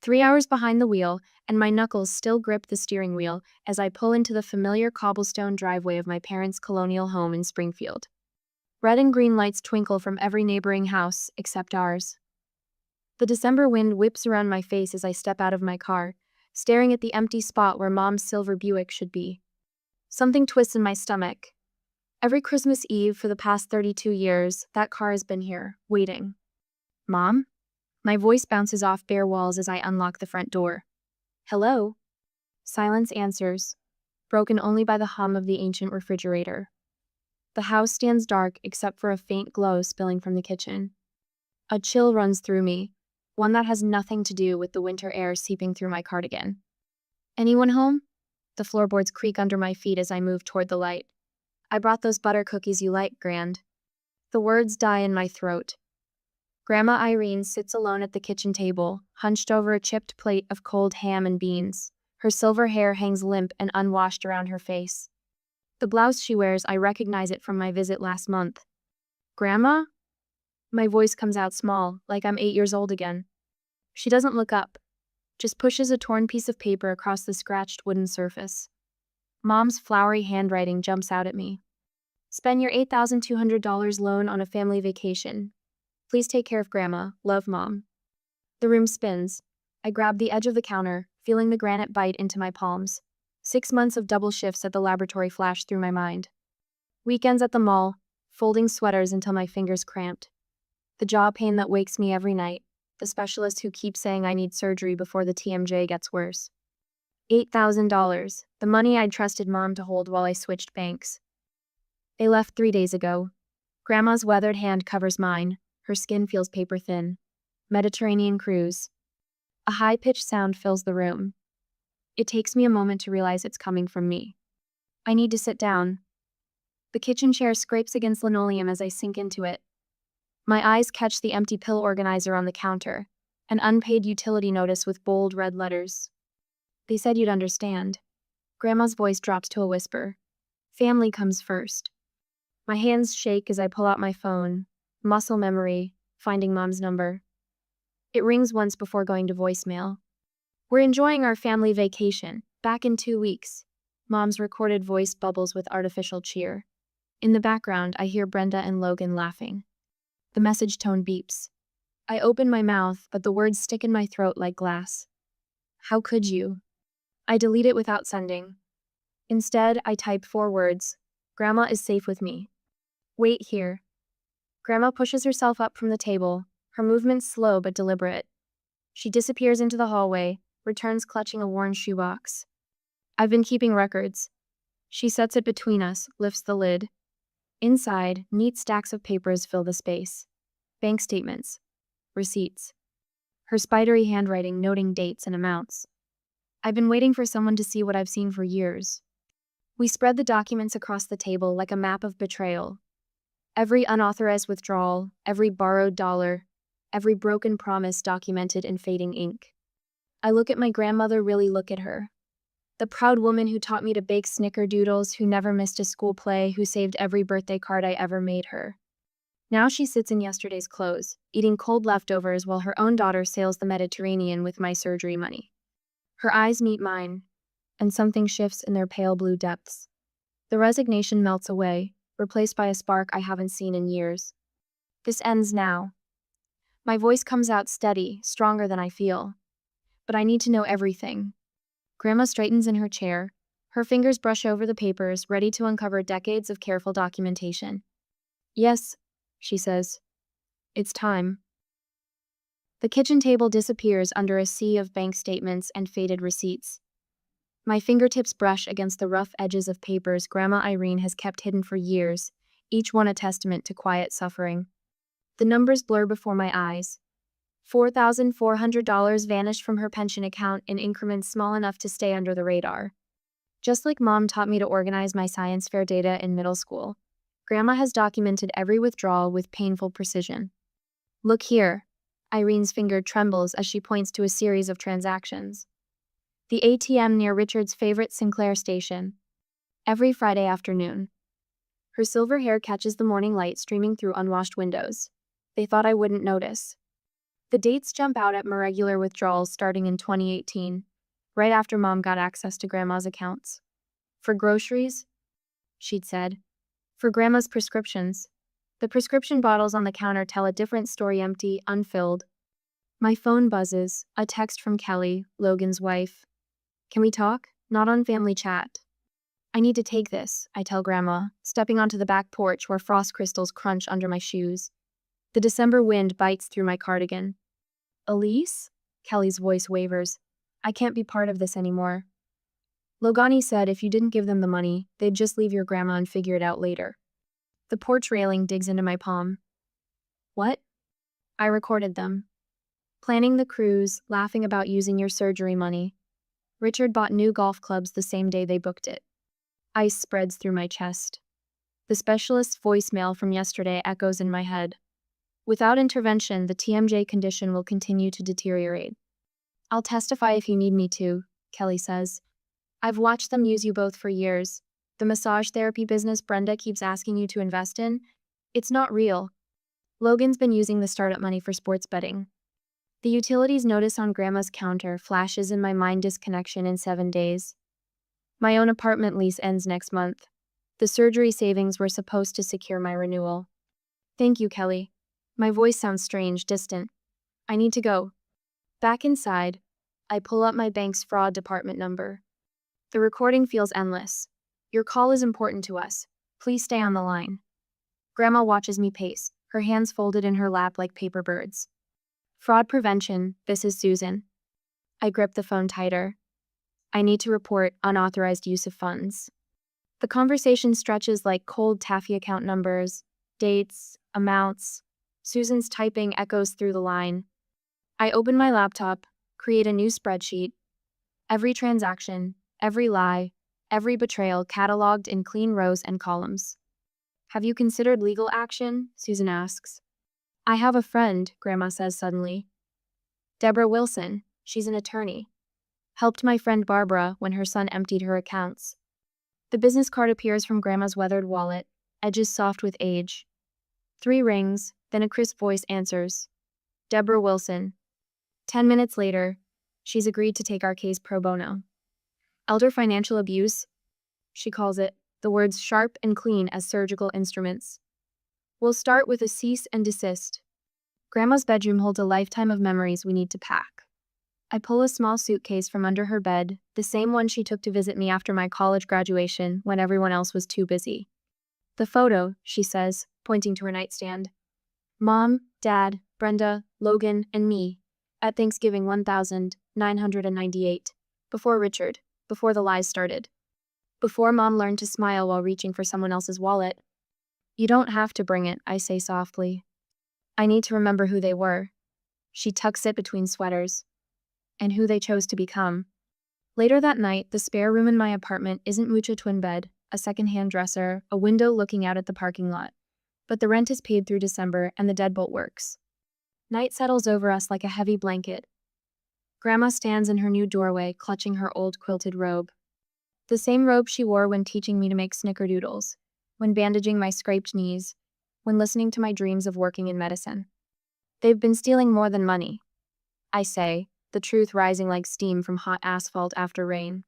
3 hours behind the wheel, and my knuckles still grip the steering wheel as I pull into the familiar cobblestone driveway of my parents' colonial home in Springfield. Red and green lights twinkle from every neighboring house except ours. The December wind whips around my face as I step out of my car, staring at the empty spot where Mom's silver Buick should be. Something twists in my stomach. Every Christmas Eve for the past 32 years, that car has been here, waiting. Mom? My voice bounces off bare walls as I unlock the front door. Hello? Silence answers, broken only by the hum of the ancient refrigerator. The house stands dark except for a faint glow spilling from the kitchen. A chill runs through me, one that has nothing to do with the winter air seeping through my cardigan. Anyone home? The floorboards creak under my feet as I move toward the light. I brought those butter cookies you like, Grand. The words die in my throat. Grandma Irene sits alone at the kitchen table, hunched over a chipped plate of cold ham and beans. Her silver hair hangs limp and unwashed around her face. The blouse she wears, I recognize it from my visit last month. Grandma? My voice comes out small, like I'm 8 years old again. She doesn't look up, just pushes a torn piece of paper across the scratched wooden surface. Mom's flowery handwriting jumps out at me. Spend your $8,200 loan on a family vacation. Please take care of Grandma. Love, Mom. The room spins. I grab the edge of the counter, feeling the granite bite into my palms. 6 months of double shifts at the laboratory flash through my mind. Weekends at the mall, folding sweaters until my fingers cramped. The jaw pain that wakes me every night. The specialist who keeps saying I need surgery before the TMJ gets worse. $8,000, the money I'd trusted Mom to hold while I switched banks. They left 3 days ago. Grandma's weathered hand covers mine. Her skin feels paper thin. Mediterranean cruise. A high-pitched sound fills the room. It takes me a moment to realize it's coming from me. I need to sit down. The kitchen chair scrapes against linoleum as I sink into it. My eyes catch the empty pill organizer on the counter, an unpaid utility notice with bold red letters. They said you'd understand. Grandma's voice drops to a whisper. Family comes first. My hands shake as I pull out my phone. Muscle memory, finding Mom's number. It rings once before going to voicemail. We're enjoying our family vacation, back in 2 weeks. Mom's recorded voice bubbles with artificial cheer. In the background, I hear Brenda and Logan laughing. The message tone beeps. I open my mouth, but the words stick in my throat like glass. How could you? I delete it without sending. Instead, I type 4 words. Grandma is safe with me. Wait here. Grandma pushes herself up from the table, her movements slow but deliberate. She disappears into the hallway, returns clutching a worn shoebox. I've been keeping records. She sets it between us, lifts the lid. Inside, neat stacks of papers fill the space. Bank statements. Receipts. Her spidery handwriting noting dates and amounts. I've been waiting for someone to see what I've seen for years. We spread the documents across the table like a map of betrayal. Every unauthorized withdrawal, every borrowed dollar, every broken promise documented in fading ink. I look at my grandmother, really look at her. The proud woman who taught me to bake snickerdoodles, who never missed a school play, who saved every birthday card I ever made her. Now she sits in yesterday's clothes, eating cold leftovers while her own daughter sails the Mediterranean with my surgery money. Her eyes meet mine, and something shifts in their pale blue depths. The resignation melts away, replaced by a spark I haven't seen in years. This ends now. My voice comes out steady, stronger than I feel. But I need to know everything. Grandma straightens in her chair. Her fingers brush over the papers, ready to uncover decades of careful documentation. Yes, she says. It's time. The kitchen table disappears under a sea of bank statements and faded receipts. My fingertips brush against the rough edges of papers Grandma Irene has kept hidden for years, each one a testament to quiet suffering. The numbers blur before my eyes. $4,400 vanished from her pension account in increments small enough to stay under the radar. Just like Mom taught me to organize my science fair data in middle school, Grandma has documented every withdrawal with painful precision. Look here. Irene's finger trembles as she points to a series of transactions. The ATM near Richard's favorite Sinclair station. Every Friday afternoon. Her silver hair catches the morning light streaming through unwashed windows. They thought I wouldn't notice. The dates jump out at my regular withdrawals starting in 2018, right after Mom got access to Grandma's accounts. For groceries, she'd said. For Grandma's prescriptions. The prescription bottles on the counter tell a different story, empty, unfilled. My phone buzzes, a text from Kelly, Logan's wife. Can we talk? Not on family chat. I need to take this, I tell Grandma, stepping onto the back porch where frost crystals crunch under my shoes. The December wind bites through my cardigan. Elise? Kelly's voice wavers. I can't be part of this anymore. Logani said if you didn't give them the money, they'd just leave your grandma and figure it out later. The porch railing digs into my palm. What? I recorded them. Planning the cruise, laughing about using your surgery money. Richard bought new golf clubs the same day they booked it. Ice spreads through my chest. The specialist's voicemail from yesterday echoes in my head. Without intervention, the TMJ condition will continue to deteriorate. I'll testify if you need me to, Kelly says. I've watched them use you both for years. The massage therapy business Brenda keeps asking you to invest in, it's not real. Logan's been using the startup money for sports betting. The utilities notice on Grandma's counter flashes in my mind disconnection in 7 days. My own apartment lease ends next month. The surgery savings were supposed to secure my renewal. Thank you, Kelly. My voice sounds strange, distant. I need to go. Back inside, I pull up my bank's fraud department number. The recording feels endless. Your call is important to us. Please stay on the line. Grandma watches me pace, her hands folded in her lap like paper birds. Fraud prevention, this is Susan. I grip the phone tighter. I need to report unauthorized use of funds. The conversation stretches like cold taffy account numbers, dates, amounts. Susan's typing echoes through the line. I open my laptop, create a new spreadsheet. Every transaction, every lie, every betrayal cataloged in clean rows and columns. Have you considered legal action? Susan asks. I have a friend, Grandma says suddenly. Deborah Wilson, she's an attorney. Helped my friend Barbara when her son emptied her accounts. The business card appears from Grandma's weathered wallet, edges soft with age. 3 rings, then a crisp voice answers. Deborah Wilson. 10 minutes later, she's agreed to take our case pro bono. Elder financial abuse, she calls it, the words sharp and clean as surgical instruments. We'll start with a cease and desist. Grandma's bedroom holds a lifetime of memories we need to pack. I pull a small suitcase from under her bed, the same one she took to visit me after my college graduation when everyone else was too busy. The photo, she says, pointing to her nightstand. Mom, Dad, Brenda, Logan, and me, at Thanksgiving 1998, before Richard, before the lies started. Before Mom learned to smile while reaching for someone else's wallet. You don't have to bring it, I say softly. I need to remember who they were. She tucks it between sweaters. And who they chose to become. Later that night, the spare room in my apartment isn't Mucha twin bed, a second-hand dresser, a window looking out at the parking lot. But the rent is paid through December and the deadbolt works. Night settles over us like a heavy blanket. Grandma stands in her new doorway, clutching her old quilted robe. The same robe she wore when teaching me to make snickerdoodles, when bandaging my scraped knees, when listening to my dreams of working in medicine. They've been stealing more than money, I say, the truth rising like steam from hot asphalt after rain.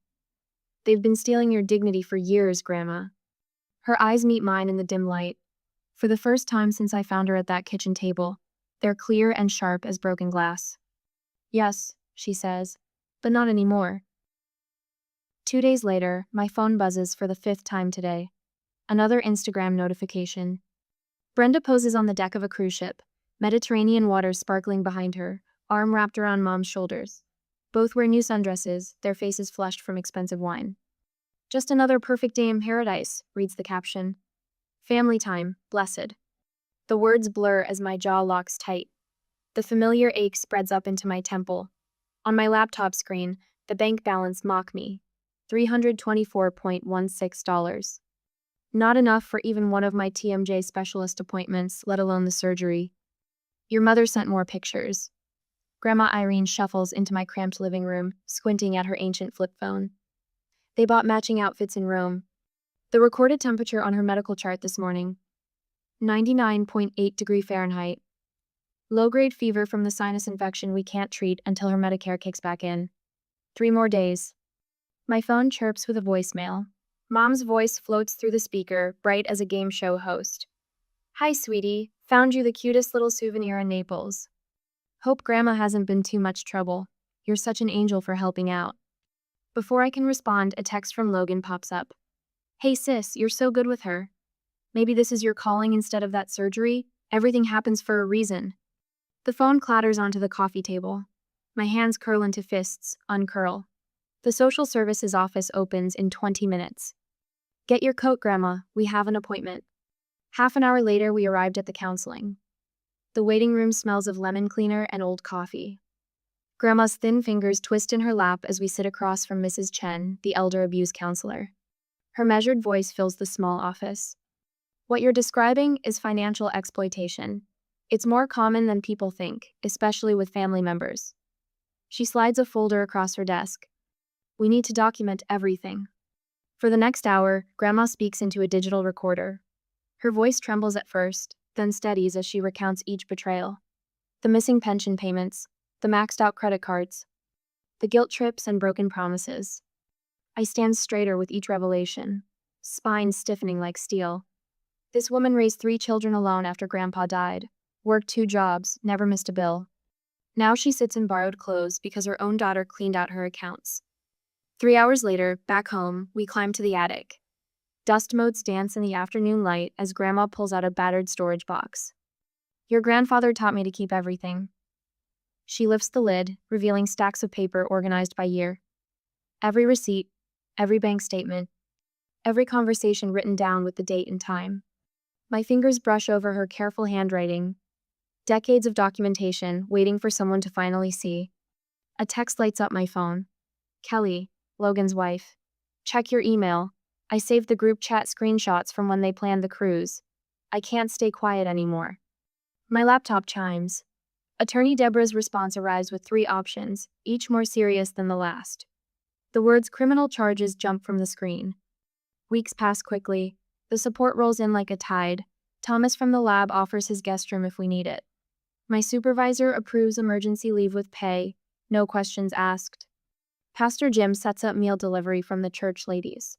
They've been stealing your dignity for years, Grandma. Her eyes meet mine in the dim light. For the first time since I found her at that kitchen table, they're clear and sharp as broken glass. Yes, she says, but not anymore. 2 days later, my phone buzzes for the 5th time today. Another Instagram notification. Brenda poses on the deck of a cruise ship, Mediterranean waters sparkling behind her, arm wrapped around Mom's shoulders. Both wear new sundresses, their faces flushed from expensive wine. Just another perfect day in paradise, reads the caption. Family time, blessed. The words blur as my jaw locks tight. The familiar ache spreads up into my temple. On my laptop screen, the bank balance mock me. $324.16. Not enough for even one of my TMJ specialist appointments, let alone the surgery. Your mother sent more pictures. Grandma Irene shuffles into my cramped living room, squinting at her ancient flip phone. They bought matching outfits in Rome. The recorded temperature on her medical chart this morning, 99.8 degrees Fahrenheit. Low-grade fever from the sinus infection we can't treat until her Medicare kicks back in. 3 more days. My phone chirps with a voicemail. Mom's voice floats through the speaker, bright as a game show host. Hi, sweetie. Found you the cutest little souvenir in Naples. Hope Grandma hasn't been too much trouble. You're such an angel for helping out. Before I can respond, a text from Logan pops up. Hey sis, you're so good with her. Maybe this is your calling instead of that surgery? Everything happens for a reason. The phone clatters onto the coffee table. My hands curl into fists, uncurl. The social services office opens in 20 minutes. Get your coat, Grandma. We have an appointment. Half an hour later, we arrived at the counseling. The waiting room smells of lemon cleaner and old coffee. Grandma's thin fingers twist in her lap as we sit across from Mrs. Chen, the elder abuse counselor. Her measured voice fills the small office. What you're describing is financial exploitation. It's more common than people think, especially with family members. She slides a folder across her desk. We need to document everything. For the next hour, Grandma speaks into a digital recorder. Her voice trembles at first, then steadies as she recounts each betrayal. The missing pension payments, the maxed out credit cards, the guilt trips and broken promises. I stand straighter with each revelation, spine stiffening like steel. This woman raised 3 children alone after Grandpa died, worked 2 jobs, never missed a bill. Now she sits in borrowed clothes because her own daughter cleaned out her accounts. 3 hours later, back home, we climb to the attic. Dust motes dance in the afternoon light as Grandma pulls out a battered storage box. Your grandfather taught me to keep everything. She lifts the lid, revealing stacks of paper organized by year. Every receipt, every bank statement, every conversation written down with the date and time. My fingers brush over her careful handwriting. Decades of documentation waiting for someone to finally see. A text lights up my phone. Kelly, Logan's wife. Check your email. I saved the group chat screenshots from when they planned the cruise. I can't stay quiet anymore. My laptop chimes. Attorney Deborah's response arrives with 3 options, each more serious than the last. The words criminal charges jump from the screen. Weeks pass quickly. The support rolls in like a tide. Thomas from the lab offers his guest room if we need it. My supervisor approves emergency leave with pay, no questions asked. Pastor Jim sets up meal delivery from the church ladies.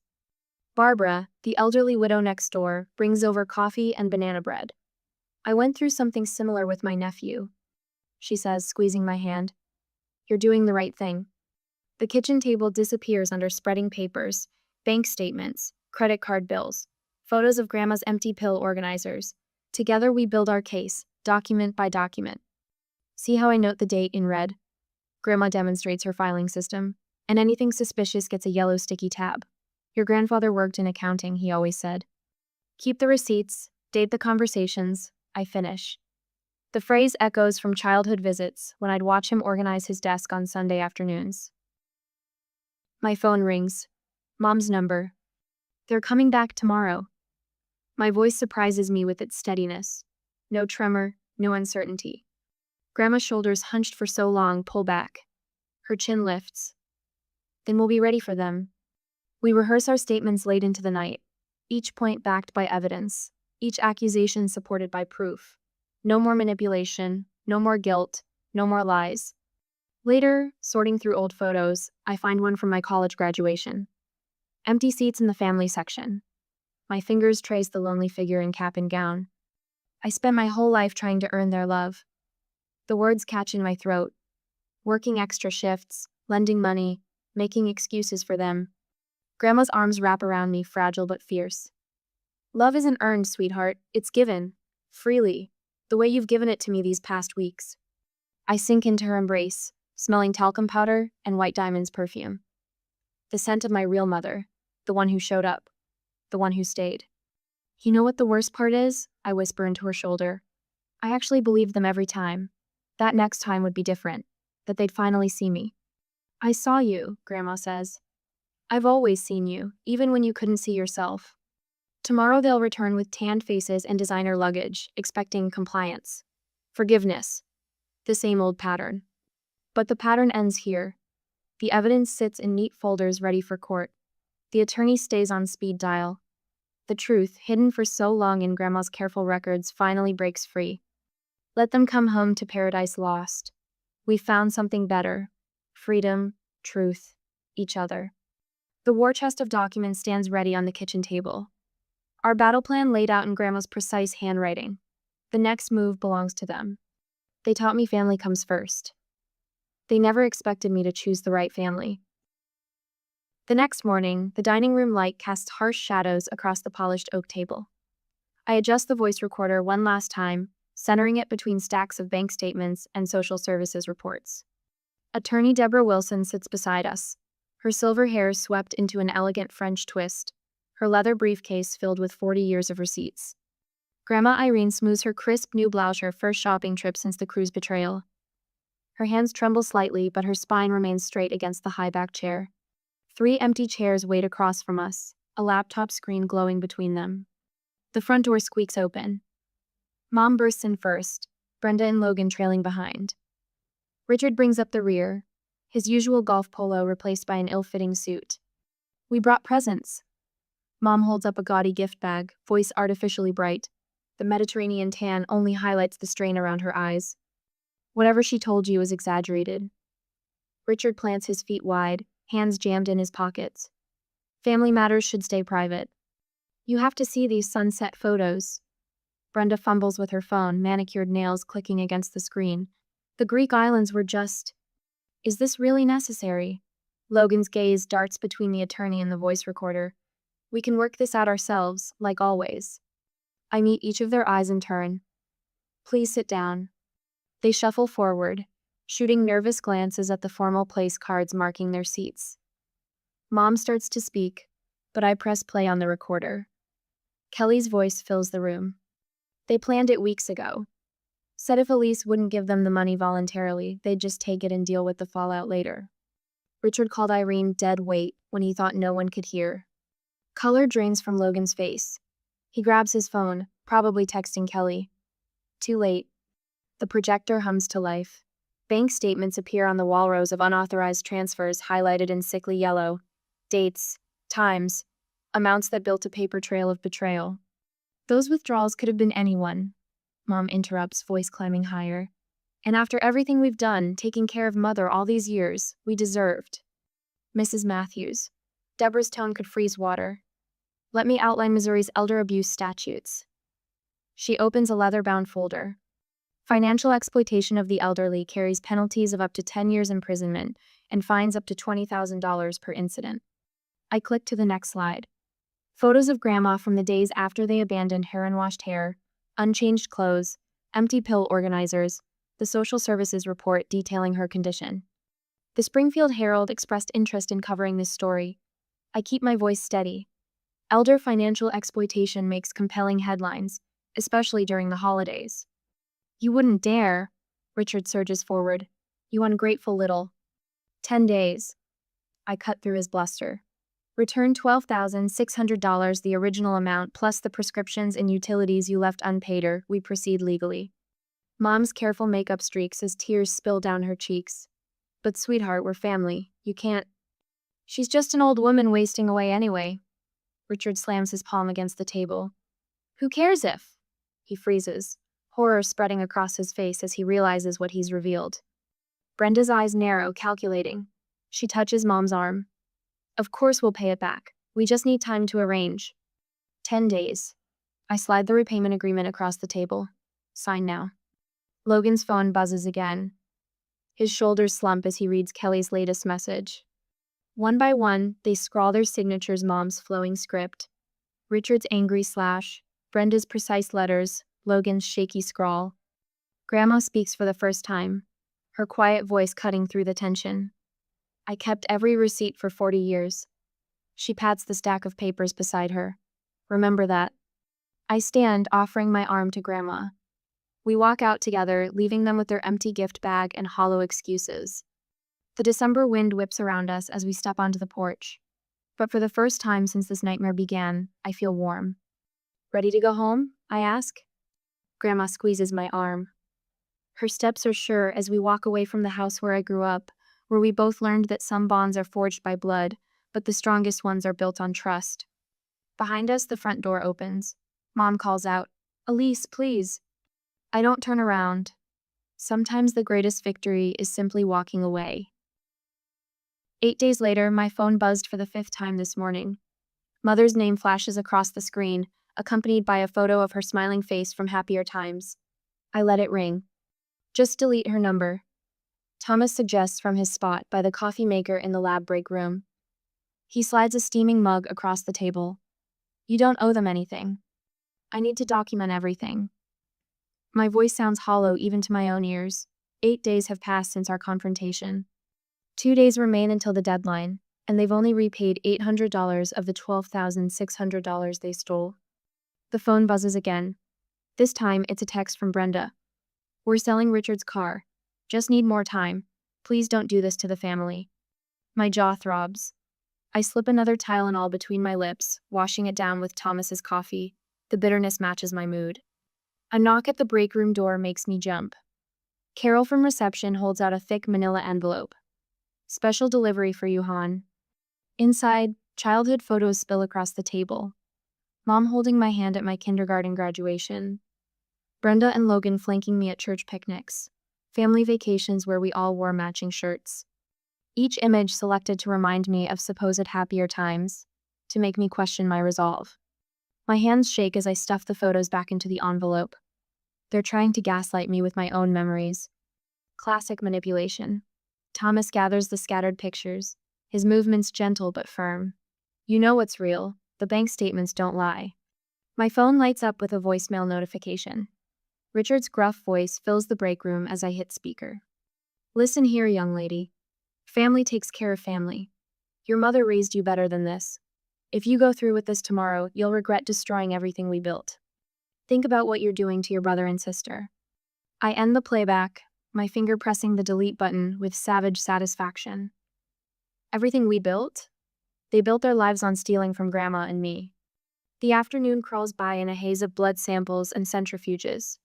Barbara, the elderly widow next door, brings over coffee and banana bread. I went through something similar with my nephew, she says, squeezing my hand. You're doing the right thing. The kitchen table disappears under spreading papers, bank statements, credit card bills, photos of Grandma's empty pill organizers. Together we build our case, document by document. See how I note the date in red? Grandma demonstrates her filing system, and anything suspicious gets a yellow sticky tab. Your grandfather worked in accounting, he always said. Keep the receipts, date the conversations, I finish. The phrase echoes from childhood visits when I'd watch him organize his desk on Sunday afternoons. My phone rings. Mom's number. They're coming back tomorrow. My voice surprises me with its steadiness. No tremor, no uncertainty. Grandma's shoulders, hunched for so long, pull back. Her chin lifts. Then we'll be ready for them. We rehearse our statements late into the night, each point backed by evidence, each accusation supported by proof. No more manipulation, no more guilt, no more lies. Later, sorting through old photos, I find one from my college graduation. Empty seats in the family section. My fingers trace the lonely figure in cap and gown. I spent my whole life trying to earn their love. The words catch in my throat. Working extra shifts, lending money, making excuses for them. Grandma's arms wrap around me, fragile but fierce. Love isn't earned, sweetheart. It's given. Freely. The way you've given it to me these past weeks. I sink into her embrace, smelling talcum powder and White Diamond's perfume. The scent of my real mother. The one who showed up. The one who stayed. You know what the worst part is? I whisper into her shoulder. I actually believed them every time. That next time would be different. That they'd finally see me. I saw you, Grandma says. I've always seen you, even when you couldn't see yourself. Tomorrow they'll return with tanned faces and designer luggage, expecting compliance. Forgiveness. The same old pattern. But the pattern ends here. The evidence sits in neat folders ready for court. The attorney stays on speed dial. The truth, hidden for so long in Grandma's careful records, finally breaks free. Let them come home to paradise lost. We found something better. Freedom, truth, each other. The war chest of documents stands ready on the kitchen table. Our battle plan laid out in Grandma's precise handwriting. The next move belongs to them. They taught me family comes first. They never expected me to choose the right family. The next morning, the dining room light casts harsh shadows across the polished oak table. I adjust the voice recorder one last time, centering it between stacks of bank statements and social services reports. Attorney Deborah Wilson sits beside us, her silver hair swept into an elegant French twist, her leather briefcase filled with 40 years of receipts. Grandma Irene smooths her crisp new blouse, her first shopping trip since the crew's betrayal. Her hands tremble slightly, but her spine remains straight against the high-backed chair. 3 empty chairs wait across from us, a laptop screen glowing between them. The front door squeaks open. Mom bursts in first, Brenda and Logan trailing behind. Richard brings up the rear, his usual golf polo replaced by an ill-fitting suit. We brought presents. Mom holds up a gaudy gift bag, voice artificially bright. The Mediterranean tan only highlights the strain around her eyes. Whatever she told you was exaggerated. Richard plants his feet wide, hands jammed in his pockets. Family matters should stay private. You have to see these sunset photos. Brenda fumbles with her phone, manicured nails clicking against the screen. The Greek islands were just... Is this really necessary? Logan's gaze darts between the attorney and the voice recorder. We can work this out ourselves, like always. I meet each of their eyes in turn. Please sit down. They shuffle forward, shooting nervous glances at the formal place cards marking their seats. Mom starts to speak, but I press play on the recorder. Kelly's voice fills the room. They planned it weeks ago. Said if Elise wouldn't give them the money voluntarily, they'd just take it and deal with the fallout later. Richard called Irene dead weight when he thought no one could hear. Color drains from Logan's face. He grabs his phone, probably texting Kelly. Too late. The projector hums to life. Bank statements appear on the wall, rows of unauthorized transfers highlighted in sickly yellow. Dates, times, amounts that built a paper trail of betrayal. Those withdrawals could have been anyone. Mom interrupts, voice climbing higher. And after everything we've done, taking care of Mother all these years, we deserved. Mrs. Matthews. Deborah's tone could freeze water. Let me outline Missouri's elder abuse statutes. She opens a leather-bound folder. Financial exploitation of the elderly carries penalties of up to 10 years imprisonment and fines up to $20,000 per incident. I click to the next slide. Photos of Grandma from the days after they abandoned her unwashed hair, unchanged clothes, empty pill organizers, the social services report detailing her condition. The Springfield Herald expressed interest in covering this story. I keep my voice steady. Elder financial exploitation makes compelling headlines, especially during the holidays. You wouldn't dare, Richard surges forward. You ungrateful little. 10 days. I cut through his bluster. Return $12,600, the original amount, plus the prescriptions and utilities you left unpaid, or we proceed legally. Mom's careful makeup streaks as tears spill down her cheeks. But sweetheart, we're family. You can't. She's just an old woman wasting away anyway. Richard slams his palm against the table. Who cares if? He freezes, horror spreading across his face as he realizes what he's revealed. Brenda's eyes narrow, calculating. She touches Mom's arm. Of course we'll pay it back. We just need time to arrange. 10 days. I slide the repayment agreement across the table. Sign now. Logan's phone buzzes again. His shoulders slump as he reads Kelly's latest message. One by one, they scrawl their signatures, Mom's flowing script. Richard's angry slash, Brenda's precise letters, Logan's shaky scrawl. Grandma speaks for the first time, her quiet voice cutting through the tension. I kept every receipt for 40 years. She pats the stack of papers beside her. Remember that. I stand, offering my arm to Grandma. We walk out together, leaving them with their empty gift bag and hollow excuses. The December wind whips around us as we step onto the porch. But for the first time since this nightmare began, I feel warm. Ready to go home? I ask. Grandma squeezes my arm. Her steps are sure as we walk away from the house where I grew up, where we both learned that some bonds are forged by blood, but the strongest ones are built on trust. Behind us, the front door opens. Mom calls out, Elise, please. I don't turn around. Sometimes the greatest victory is simply walking away. 8 days later, my phone buzzed for the fifth time this morning. Mother's name flashes across the screen, accompanied by a photo of her smiling face from happier times. I let it ring. Just delete her number, Thomas suggests from his spot by the coffee maker in the lab break room. He slides a steaming mug across the table. You don't owe them anything. I need to document everything. My voice sounds hollow even to my own ears. 8 days have passed since our confrontation. 2 days remain until the deadline, and they've only repaid $800 of the $12,600 they stole. The phone buzzes again. This time, it's a text from Brenda. We're selling Richard's car. Just need more time. Please don't do this to the family. My jaw throbs. I slip another Tylenol between my lips, washing it down with Thomas's coffee. The bitterness matches my mood. A knock at the break room door makes me jump. Carol from reception holds out a thick manila envelope. Special delivery for you, Han. Inside, childhood photos spill across the table. Mom holding my hand at my kindergarten graduation. Brenda and Logan flanking me at church picnics. Family vacations where we all wore matching shirts. Each image selected to remind me of supposed happier times, to make me question my resolve. My hands shake as I stuff the photos back into the envelope. They're trying to gaslight me with my own memories. Classic manipulation. Thomas gathers the scattered pictures, his movements gentle but firm. You know what's real, the bank statements don't lie. My phone lights up with a voicemail notification. Richard's gruff voice fills the break room as I hit speaker. Listen here, young lady. Family takes care of family. Your mother raised you better than this. If you go through with this tomorrow, you'll regret destroying everything we built. Think about what you're doing to your brother and sister. I end the playback, my finger pressing the delete button with savage satisfaction. Everything we built? They built their lives on stealing from Grandma and me. The afternoon crawls by in a haze of blood samples and centrifuges.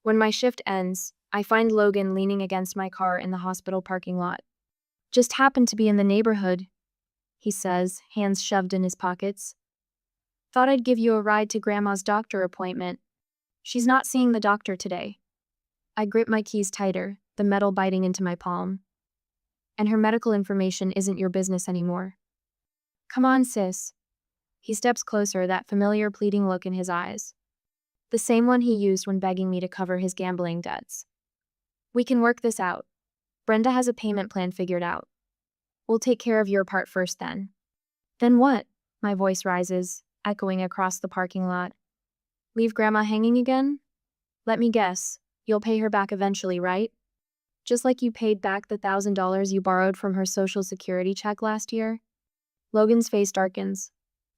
When my shift ends, I find Logan leaning against my car in the hospital parking lot. Just happened to be in the neighborhood, he says, hands shoved in his pockets. Thought I'd give you a ride to Grandma's doctor appointment. She's not seeing the doctor today. I grip my keys tighter, the metal biting into my palm. And her medical information isn't your business anymore. Come on, sis. He steps closer, that familiar pleading look in his eyes. The same one he used when begging me to cover his gambling debts. We can work this out. Brenda has a payment plan figured out. We'll take care of your part first then. Then what? My voice rises, echoing across the parking lot. Leave Grandma hanging again? Let me guess. You'll pay her back eventually, right? Just like you paid back the $1,000 you borrowed from her Social Security check last year? Logan's face darkens.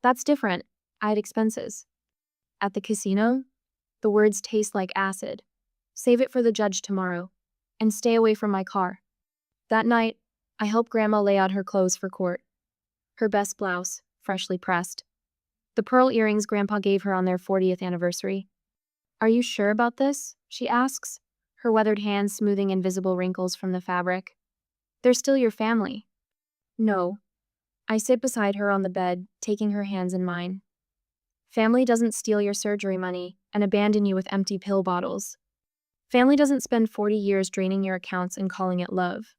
That's different. I had expenses. At the casino? The words taste like acid. Save it for the judge tomorrow. And stay away from my car. That night, I helped Grandma lay out her clothes for court. Her best blouse, freshly pressed. The pearl earrings Grandpa gave her on their 40th anniversary. Are you sure about this? She asks, her weathered hands smoothing invisible wrinkles from the fabric. They're still your family. No. I sit beside her on the bed, taking her hands in mine. Family doesn't steal your surgery money and abandon you with empty pill bottles. Family doesn't spend 40 years draining your accounts and calling it love.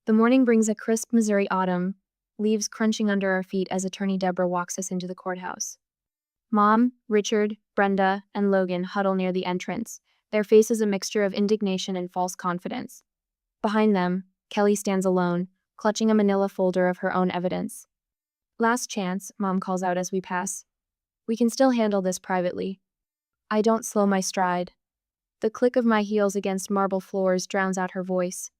The morning brings a crisp Missouri autumn, leaves crunching under our feet as Attorney Deborah walks us into the courthouse. Mom, Richard, Brenda, and Logan huddle near the entrance, their faces a mixture of indignation and false confidence. Behind them, Kelly stands alone, clutching a manila folder of her own evidence. Last chance, Mom calls out as we pass. We can still handle this privately. I don't slow my stride. The click of my heels against marble floors drowns out her voice.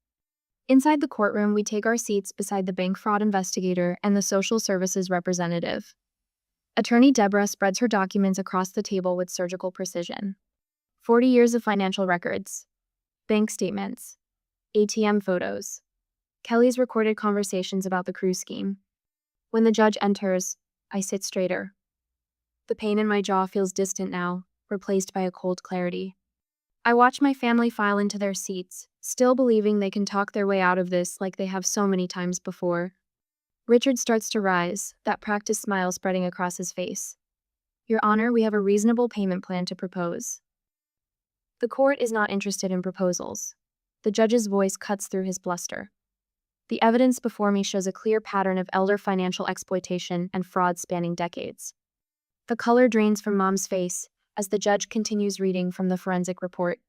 Inside the courtroom, we take our seats beside the bank fraud investigator and the social services representative. Attorney Deborah spreads her documents across the table with surgical precision. 40 years of financial records, bank statements, ATM photos, Kelly's recorded conversations about the cruise scheme. When the judge enters, I sit straighter. The pain in my jaw feels distant now, replaced by a cold clarity. I watch my family file into their seats, still believing they can talk their way out of this like they have so many times before. Richard starts to rise, that practiced smile spreading across his face. Your Honor, we have a reasonable payment plan to propose. The court is not interested in proposals. The judge's voice cuts through his bluster. The evidence before me shows a clear pattern of elder financial exploitation and fraud spanning decades. The color drains from Mom's face as the judge continues reading from the forensic report.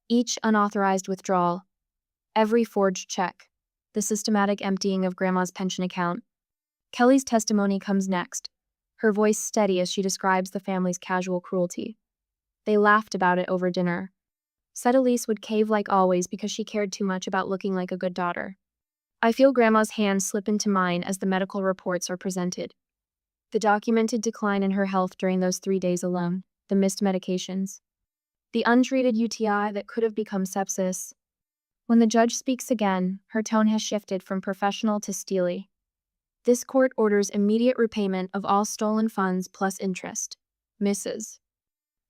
Each unauthorized withdrawal, every forged check, the systematic emptying of Grandma's pension account. Kelly's testimony comes next, her voice steady as she describes the family's casual cruelty. They laughed about it over dinner. Said Elise would cave like always because she cared too much about looking like a good daughter. I feel Grandma's hand slip into mine as the medical reports are presented. The documented decline in her health during those 3 days alone, the missed medications, the untreated UTI that could have become sepsis. When the judge speaks again, her tone has shifted from professional to steely. This court orders immediate repayment of all stolen funds plus interest. Mrs.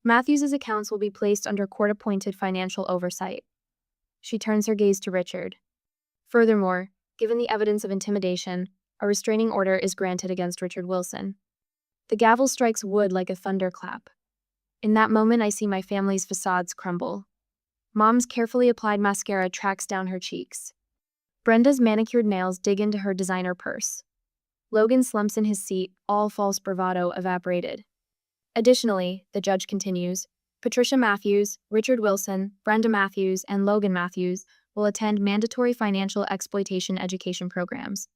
Matthews' accounts will be placed under court-appointed financial oversight. She turns her gaze to Richard. Furthermore, given the evidence of intimidation, a restraining order is granted against Richard Wilson. The gavel strikes wood like a thunderclap. In that moment, I see my family's facades crumble. Mom's carefully applied mascara tracks down her cheeks. Brenda's manicured nails dig into her designer purse. Logan slumps in his seat, all false bravado evaporated. Additionally, the judge continues, Patricia Matthews, Richard Wilson, Brenda Matthews, and Logan Matthews will attend mandatory financial exploitation education programs.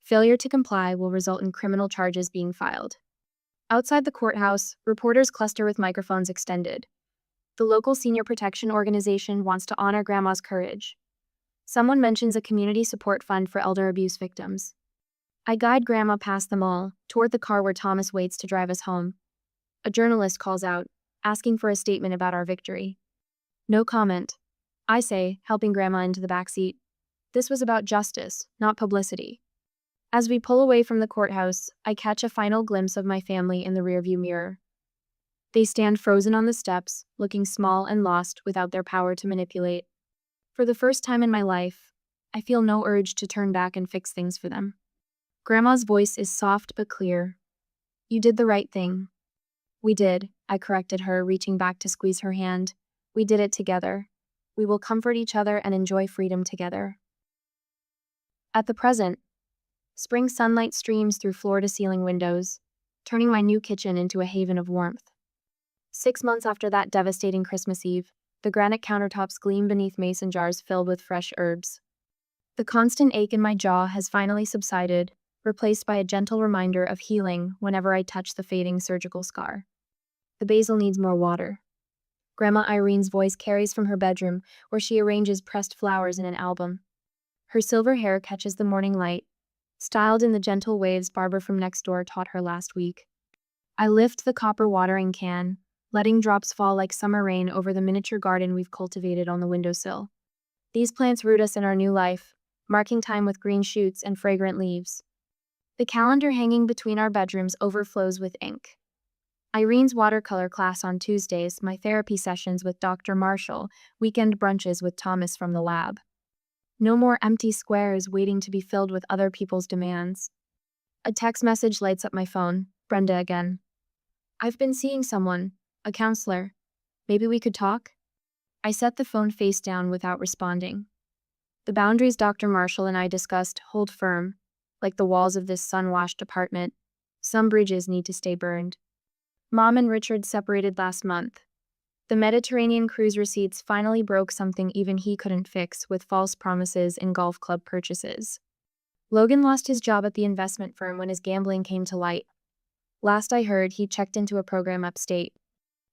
Failure to comply will result in criminal charges being filed. Outside the courthouse, reporters cluster with microphones extended. The local senior protection organization wants to honor Grandma's courage. Someone mentions a community support fund for elder abuse victims. I guide Grandma past them all, toward the car where Thomas waits to drive us home. A journalist calls out, asking for a statement about our victory. No comment. I say, helping Grandma into the back seat. This was about justice, not publicity. As we pull away from the courthouse, I catch a final glimpse of my family in the rearview mirror. They stand frozen on the steps, looking small and lost without their power to manipulate. For the first time in my life, I feel no urge to turn back and fix things for them. Grandma's voice is soft but clear. You did the right thing. We did, I corrected her, reaching back to squeeze her hand. We did it together. We will comfort each other and enjoy freedom together. At the present, spring sunlight streams through floor-to-ceiling windows, turning my new kitchen into a haven of warmth. 6 months after that devastating Christmas Eve, the granite countertops gleam beneath mason jars filled with fresh herbs. The constant ache in my jaw has finally subsided, replaced by a gentle reminder of healing whenever I touch the fading surgical scar. The basil needs more water. Grandma Irene's voice carries from her bedroom, where she arranges pressed flowers in an album. Her silver hair catches the morning light, styled in the gentle waves Barbara from next door taught her last week. I lift the copper watering can, letting drops fall like summer rain over the miniature garden we've cultivated on the windowsill. These plants root us in our new life, marking time with green shoots and fragrant leaves. The calendar hanging between our bedrooms overflows with ink. Irene's watercolor class on Tuesdays, my therapy sessions with Dr. Marshall, weekend brunches with Thomas from the lab. No more empty squares waiting to be filled with other people's demands. A text message lights up my phone. Brenda again. I've been seeing someone, a counselor. Maybe we could talk? I set the phone face down without responding. The boundaries Dr. Marshall and I discussed hold firm, like the walls of this sun-washed apartment. Some bridges need to stay burned. Mom and Richard separated last month. The Mediterranean cruise receipts finally broke something even he couldn't fix with false promises and golf club purchases. Logan lost his job at the investment firm when his gambling came to light. Last I heard, he checked into a program upstate.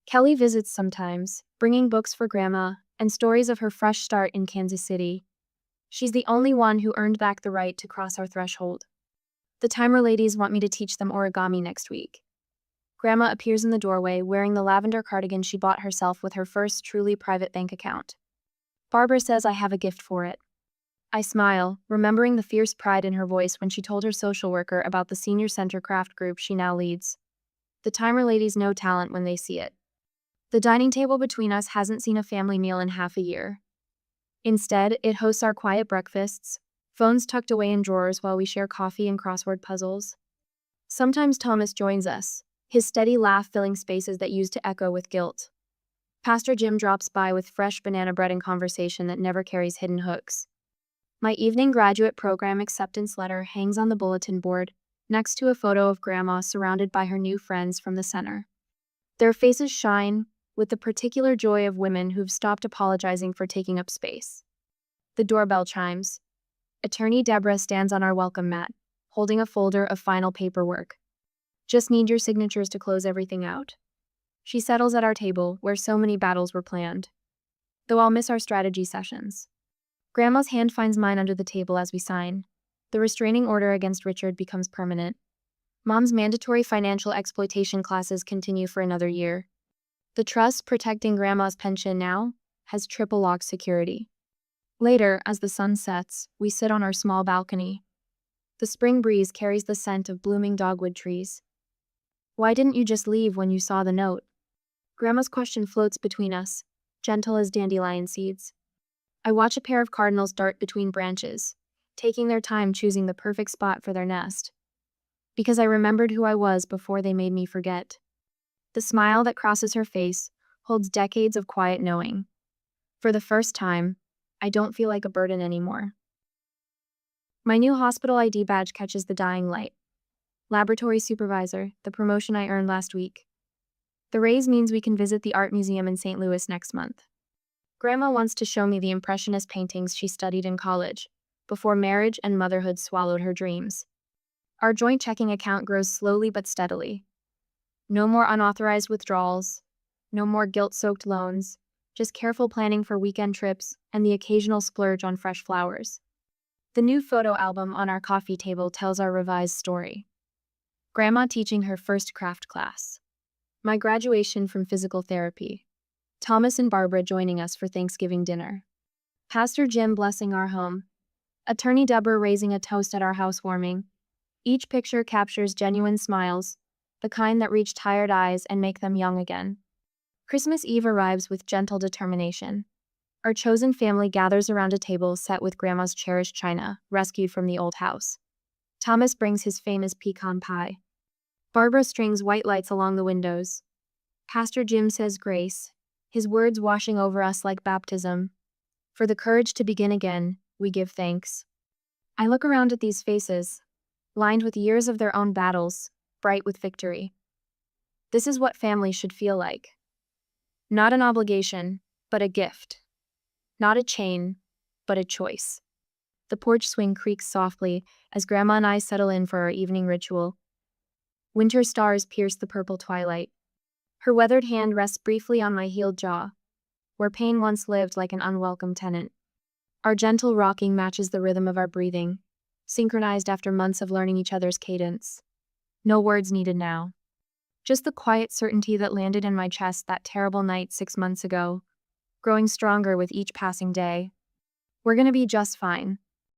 Kelly visits sometimes, bringing books for Grandma and stories of her fresh start in Kansas City. She's the only one who earned back the right to cross our threshold. The Timer ladies want me to teach them origami next week. Grandma appears in the doorway wearing the lavender cardigan she bought herself with her first truly private bank account. Barbara says I have a gift for it. I smile, remembering the fierce pride in her voice when she told her social worker about the senior center craft group she now leads. The Timer ladies know talent when they see it. The dining table between us hasn't seen a family meal in half a year. Instead, it hosts our quiet breakfasts, phones tucked away in drawers while we share coffee and crossword puzzles. Sometimes Thomas joins us, his steady laugh filling spaces that used to echo with guilt. Pastor Jim drops by with fresh banana bread and conversation that never carries hidden hooks. My evening graduate program acceptance letter hangs on the bulletin board, next to a photo of Grandma surrounded by her new friends from the center. Their faces shine with the particular joy of women who've stopped apologizing for taking up space. The doorbell chimes. Attorney Deborah stands on our welcome mat, holding a folder of final paperwork. Just need your signatures to close everything out. She settles at our table, where so many battles were planned. Though I'll miss our strategy sessions. Grandma's hand finds mine under the table as we sign. The restraining order against Richard becomes permanent. Mom's mandatory financial exploitation classes continue for another year. The trust protecting Grandma's pension now has triple lock security. Later, as the sun sets, we sit on our small balcony. The spring breeze carries the scent of blooming dogwood trees. Why didn't you just leave when you saw the note? Grandma's question floats between us, gentle as dandelion seeds. I watch a pair of cardinals dart between branches, taking their time choosing the perfect spot for their nest. Because I remembered who I was before they made me forget. The smile that crosses her face holds decades of quiet knowing. For the first time, I don't feel like a burden anymore. My new hospital ID badge catches the dying light. Laboratory supervisor, the promotion I earned last week. The raise means we can visit the art museum in St. Louis next month. Grandma wants to show me the Impressionist paintings she studied in college, before marriage and motherhood swallowed her dreams. Our joint checking account grows slowly but steadily. No more unauthorized withdrawals, no more guilt-soaked loans, just careful planning for weekend trips and the occasional splurge on fresh flowers. The new photo album on our coffee table tells our revised story. Grandma teaching her first craft class. My graduation from physical therapy. Thomas and Barbara joining us for Thanksgiving dinner. Pastor Jim blessing our home. Attorney Deborah raising a toast at our housewarming. Each picture captures genuine smiles, the kind that reach tired eyes and make them young again. Christmas Eve arrives with gentle determination. Our chosen family gathers around a table set with Grandma's cherished china, rescued from the old house. Thomas brings his famous pecan pie. Barbara strings white lights along the windows. Pastor Jim says grace, his words washing over us like baptism. For the courage to begin again, we give thanks. I look around at these faces, lined with years of their own battles, bright with victory. This is what family should feel like. Not an obligation, but a gift. Not a chain, but a choice. The porch swing creaks softly as Grandma and I settle in for our evening ritual. Winter stars pierce the purple twilight. Her weathered hand rests briefly on my healed jaw, where pain once lived like an unwelcome tenant. Our gentle rocking matches the rhythm of our breathing, synchronized after months of learning each other's cadence. No words needed now. Just the quiet certainty that landed in my chest that terrible night 6 months ago, growing stronger with each passing day. We're gonna be just fine.